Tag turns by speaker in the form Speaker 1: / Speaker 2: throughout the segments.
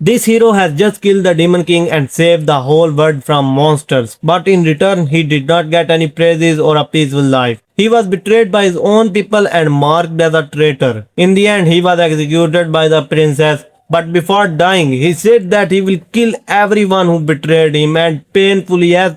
Speaker 1: This hero has just killed the Demon King and saved the whole world from monsters, but in return he did not get any praises or a peaceful life. He was betrayed by his own people and marked as a traitor. In the end, he was executed by the princess, but before dying, he said that he will kill everyone who betrayed him and painfully as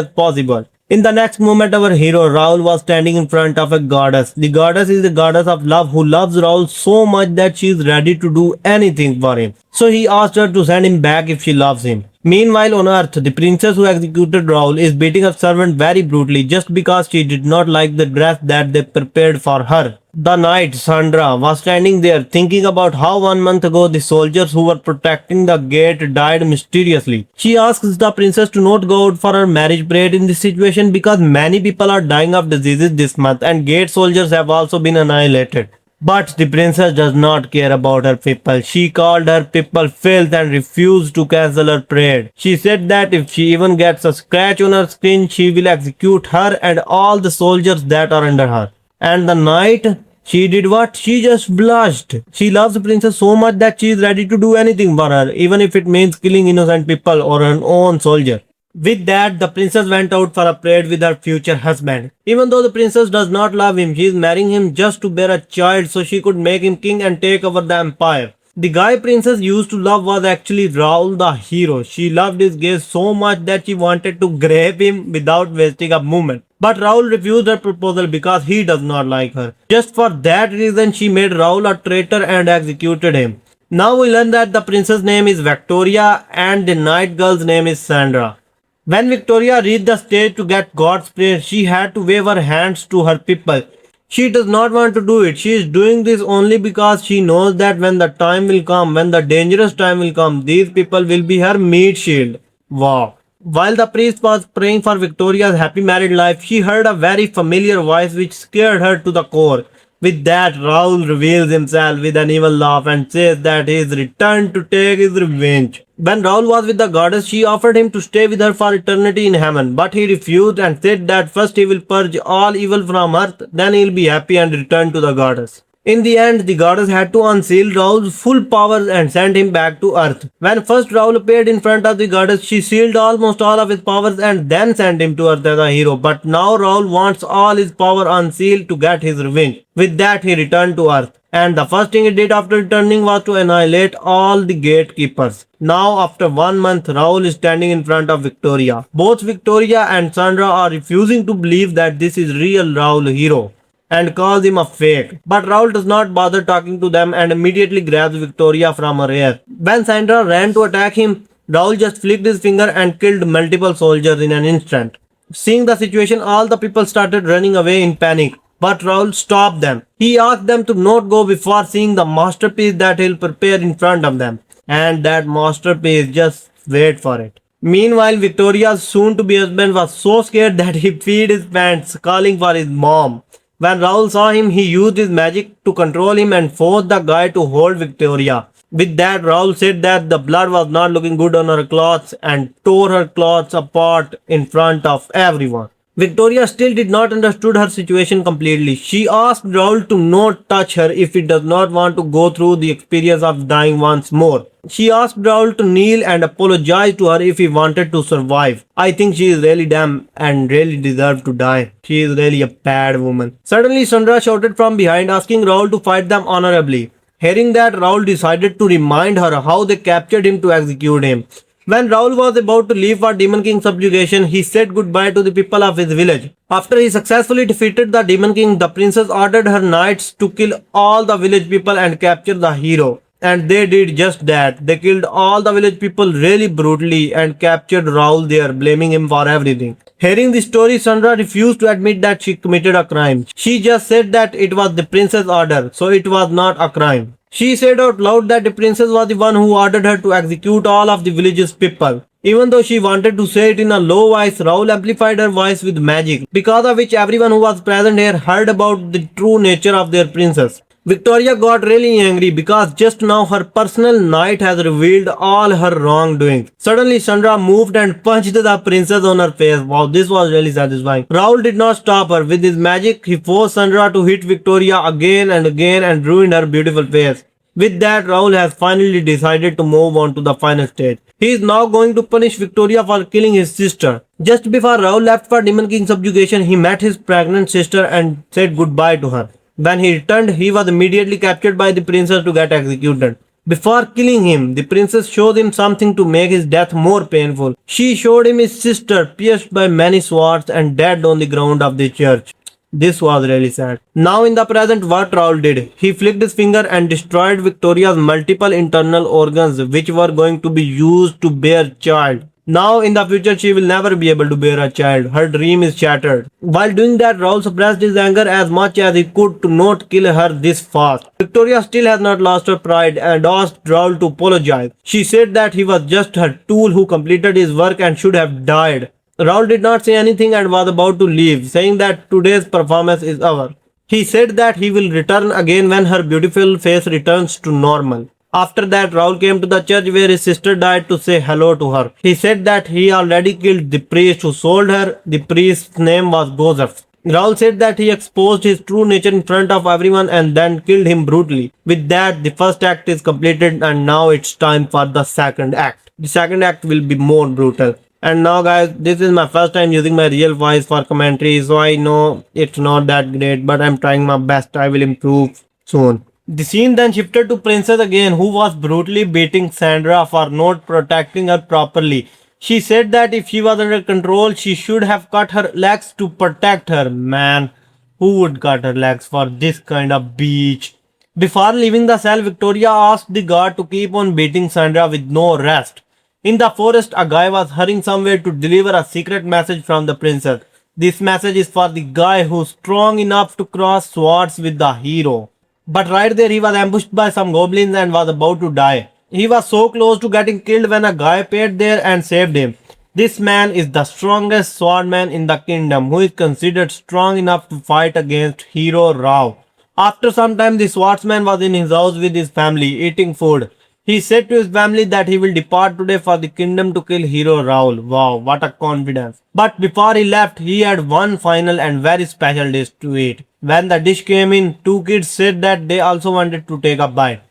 Speaker 1: possible. In the next moment, our hero Raul was standing in front of a goddess. The goddess is the goddess of love who loves Raul so much that she is ready to do anything for him. So he asked her to send him back if she loves him. Meanwhile, on Earth, the princess who executed Raul is beating her servant very brutally just because she did not like the dress that they prepared for her. The knight Sandra was standing there thinking about how 1 month ago the soldiers who were protecting the gate died mysteriously. She asks the princess to not go out for her marriage parade in this situation because many people are dying of diseases this month and gate soldiers have also been annihilated. But the princess does not care about her people. She called her people filth and refused to cancel her parade. She said that if she even gets a scratch on her skin, she will execute her and all the soldiers that are under her. And the knight, she did what? She just blushed. She loves the princess so much that she is ready to do anything for her, even if it means killing innocent people or her own soldier. With that, the princess went out for a parade with her future husband. Even though the princess does not love him, she is marrying him just to bear a child so she could make him king and take over the empire. The guy princess used to love was actually Raul the hero. She loved his gaze so much that she wanted to grab him without wasting a moment. But Raul refused her proposal because he does not like her. Just for that reason, she made Raul a traitor and executed him. Now we learn that the princess' name is Victoria and the night girl's name is Sandra. When Victoria reached the stage to get God's praise, she had to wave her hands to her people. She does not want to do it. She is doing this only because she knows that when the time will come, when the dangerous time will come, these people will be her meat shield. Wow. While the priest was praying for Victoria's happy married life, she heard a very familiar voice which scared her to the core. With that, Raul reveals himself with an evil laugh and says that he is returned to take his revenge. When Raul was with the goddess, she offered him to stay with her for eternity in heaven, but he refused and said that first he will purge all evil from earth, then he will be happy and return to the goddess. In the end, the goddess had to unseal Raul's full powers and send him back to earth. When first Raul appeared in front of the goddess, she sealed almost all of his powers and then sent him to earth as a hero. But now Raul wants all his power unsealed to get his revenge. With that, he returned to earth. And the first thing he did after returning was to annihilate all the gatekeepers. Now, after 1 month, Raul is standing in front of Victoria. Both Victoria and Sandra are refusing to believe that this is real Raul hero and calls him a fake. But Raul does not bother talking to them and immediately grabs Victoria from her hair. When Sandra ran to attack him, Raul just flicked his finger and killed multiple soldiers in an instant. Seeing the situation, all the people started running away in panic. But Raul stopped them. He asked them to not go before seeing the masterpiece that he'll prepare in front of them. And that masterpiece, just wait for it. Meanwhile, Victoria's soon-to-be husband was so scared that he peed his pants, calling for his mom. When Raul saw him, he used his magic to control him and forced the guy to hold Victoria. With that, Raul said that the blood was not looking good on her clothes and tore her clothes apart in front of everyone. Victoria still did not understood her situation completely. She asked Raul to not touch her if he does not want to go through the experience of dying once more. She asked Raul to kneel and apologize to her if he wanted to survive. I think she is really dumb and really deserves to die. She is really a bad woman. Suddenly, Sandra shouted from behind asking Raul to fight them honorably. Hearing that, Raul decided to remind her how they captured him to execute him. When Raul was about to leave for Demon King's subjugation, he said goodbye to the people of his village. After he successfully defeated the Demon King, the princess ordered her knights to kill all the village people and capture the hero. And they did just that. They killed all the village people really brutally and captured Raul there, blaming him for everything. Hearing the story, Sandra refused to admit that she committed a crime. She just said that it was the prince's order, so it was not a crime. She said out loud that the princess was the one who ordered her to execute all of the village's people. Even though she wanted to say it in a low voice, Raul amplified her voice with magic, because of which everyone who was present here heard about the true nature of their princess. Victoria got really angry because just now her personal knight has revealed all her wrongdoing. Suddenly, Sandra moved and punched the princess on her face. Wow, this was really satisfying. Raul did not stop her. With his magic, he forced Sandra to hit Victoria again and again and ruined her beautiful face. With that, Raul has finally decided to move on to the final stage. He is now going to punish Victoria for killing his sister. Just before Raul left for Demon King subjugation, he met his pregnant sister and said goodbye to her. When he returned, he was immediately captured by the princess to get executed. Before killing him, the princess showed him something to make his death more painful. She showed him his sister pierced by many swords and dead on the ground of the church. This was really sad. Now in the present, what Raul did, he flicked his finger and destroyed Victoria's multiple internal organs which were going to be used to bear child. Now in the future she will never be able to bear a child. Her dream is shattered. While doing that, Raul suppressed his anger as much as he could to not kill her this fast. Victoria still has not lost her pride and asked Raul to apologize. She said that he was just her tool who completed his work and should have died. Raul did not say anything and was about to leave, saying that today's performance is over. He said that he will return again when her beautiful face returns to normal. After that, Raul came to the church where his sister died to say hello to her. He said that he already killed the priest who sold her. The priest's name was Joseph. Raul said that he exposed his true nature in front of everyone and then killed him brutally. With that, the first act is completed and now it's time for the second act. The second act will be more brutal. And now guys, this is my first time using my real voice for commentary, so I know it's not that great, but I'm trying my best. I will improve soon. The scene then shifted to Princess again, who was brutally beating Sandra for not protecting her properly. She said that if she was under control, she should have cut her legs to protect her. Man, who would cut her legs for this kind of beach? Before leaving the cell, Victoria asked the guard to keep on beating Sandra with no rest. In the forest, a guy was hurrying somewhere to deliver a secret message from the princess. This message is for the guy who's strong enough to cross swords with the hero. But right there, he was ambushed by some goblins and was about to die. He was so close to getting killed when a guy appeared there and saved him. This man is the strongest swordman in the kingdom, who is considered strong enough to fight against Hero Rao. After some time, the swordsman was in his house with his family, eating food. He said to his family that he will depart today for the kingdom to kill Hero Raul. Wow, what a confidence. But before he left, he had one final and very special dish to eat. When the dish came in, two kids said that they also wanted to take a bite.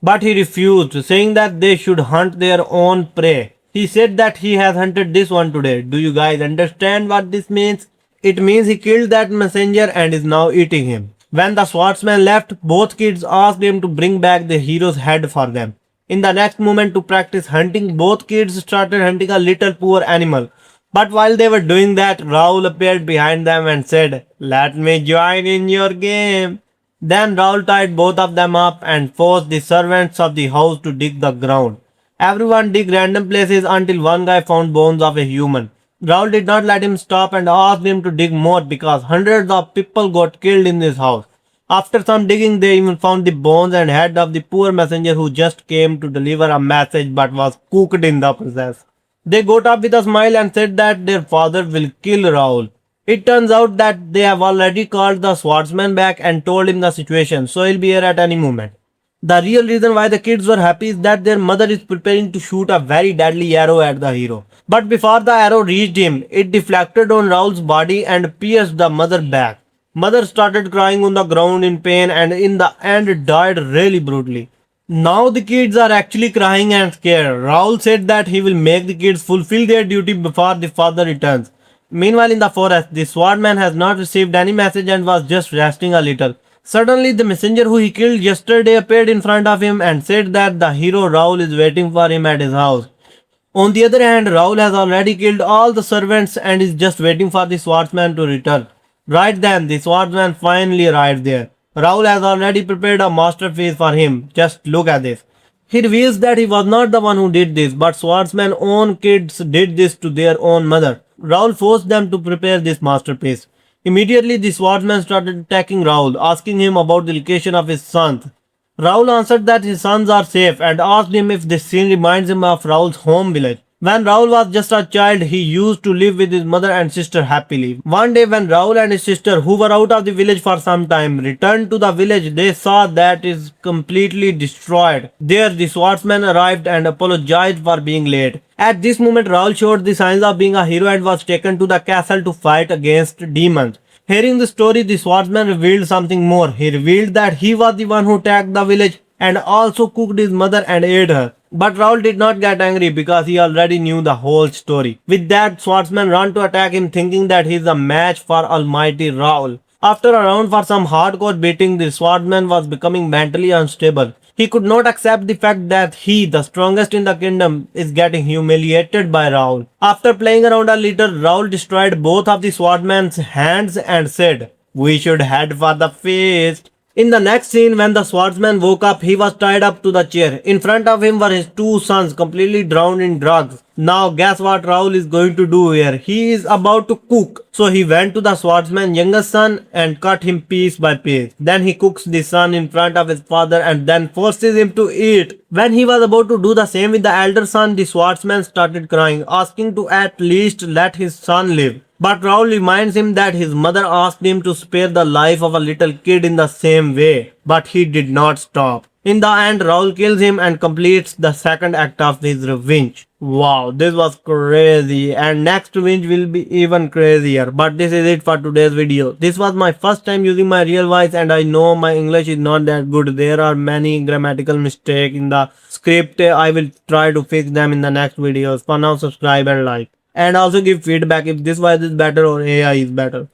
Speaker 1: But he refused, saying that they should hunt their own prey. He said that he has hunted this one today. Do you guys understand what this means? It means he killed that messenger and is now eating him. When the swordsman left, both kids asked him to bring back the hero's head for them. In the next moment, to practice hunting, both kids started hunting a little poor animal. But while they were doing that, Raul appeared behind them and said, "Let me join in your game." Then Raul tied both of them up and forced the servants of the house to dig the ground. Everyone dig random places until one guy found bones of a human. Raul did not let him stop and asked him to dig more because hundreds of people got killed in this house. After some digging, they even found the bones and head of the poor messenger who just came to deliver a message but was cooked in the process. They got up with a smile and said that their father will kill Raul. It turns out that they have already called the swordsman back and told him the situation, so he'll be here at any moment. The real reason why the kids were happy is that their mother is preparing to shoot a very deadly arrow at the hero. But before the arrow reached him, it deflected on Raul's body and pierced the mother back. Mother started crying on the ground in pain and in the end died really brutally. Now the kids are actually crying and scared. Raul said that he will make the kids fulfill their duty before the father returns. Meanwhile in the forest, the swordman has not received any message and was just resting a little. Suddenly the messenger who he killed yesterday appeared in front of him and said that the hero Raul is waiting for him at his house. On the other hand, Raul has already killed all the servants and is just waiting for the swordsman to return. Right then, the swordsman finally arrived there. Raul has already prepared a masterpiece for him. Just look at this. He reveals that he was not the one who did this, but swordsman's own kids did this to their own mother. Raul forced them to prepare this masterpiece. Immediately, the swordsman started attacking Raul, asking him about the location of his sons. Raul answered that his sons are safe and asked him if this scene reminds him of Raul's home village. When Raul was just a child, he used to live with his mother and sister happily. One day when Raul and his sister, who were out of the village for some time, returned to the village, they saw that it is completely destroyed. There, the swordsman arrived and apologized for being late. At this moment, Raul showed the signs of being a hero and was taken to the castle to fight against demons. Hearing the story, the swordsman revealed something more. He revealed that he was the one who attacked the village. and also cooked his mother and ate her. But Raul did not get angry because he already knew the whole story. With that, swordsman ran to attack him thinking that he is a match for almighty Raul. After a round for some hardcore beating, the swordsman was becoming mentally unstable. He could not accept the fact that he, the strongest in the kingdom, is getting humiliated by Raul. After playing around a little, Raul destroyed both of the swordsman's hands and said, "We should head for the feast." In the next scene, when the swordsman woke up, he was tied up to the chair. In front of him were his two sons, completely drowned in drugs. Now, guess what Raul is going to do here? He is about to cook. So he went to the swordsman's youngest son and cut him piece by piece. Then he cooks the son in front of his father and then forces him to eat. When he was about to do the same with the elder son, the swordsman started crying, asking to at least let his son live. But Raul reminds him that his mother asked him to spare the life of a little kid in the same way, but he did not stop. In the end, Raul kills him and completes the second act of his revenge. Wow, this was crazy, and next revenge will be even crazier. But this is it for today's video. This was my first time using my real voice, and I know my English is not that good. There are many grammatical mistakes in the script. I will try to fix them in the next videos. For now, subscribe and like. And also give feedback if this voice is better or AI is better.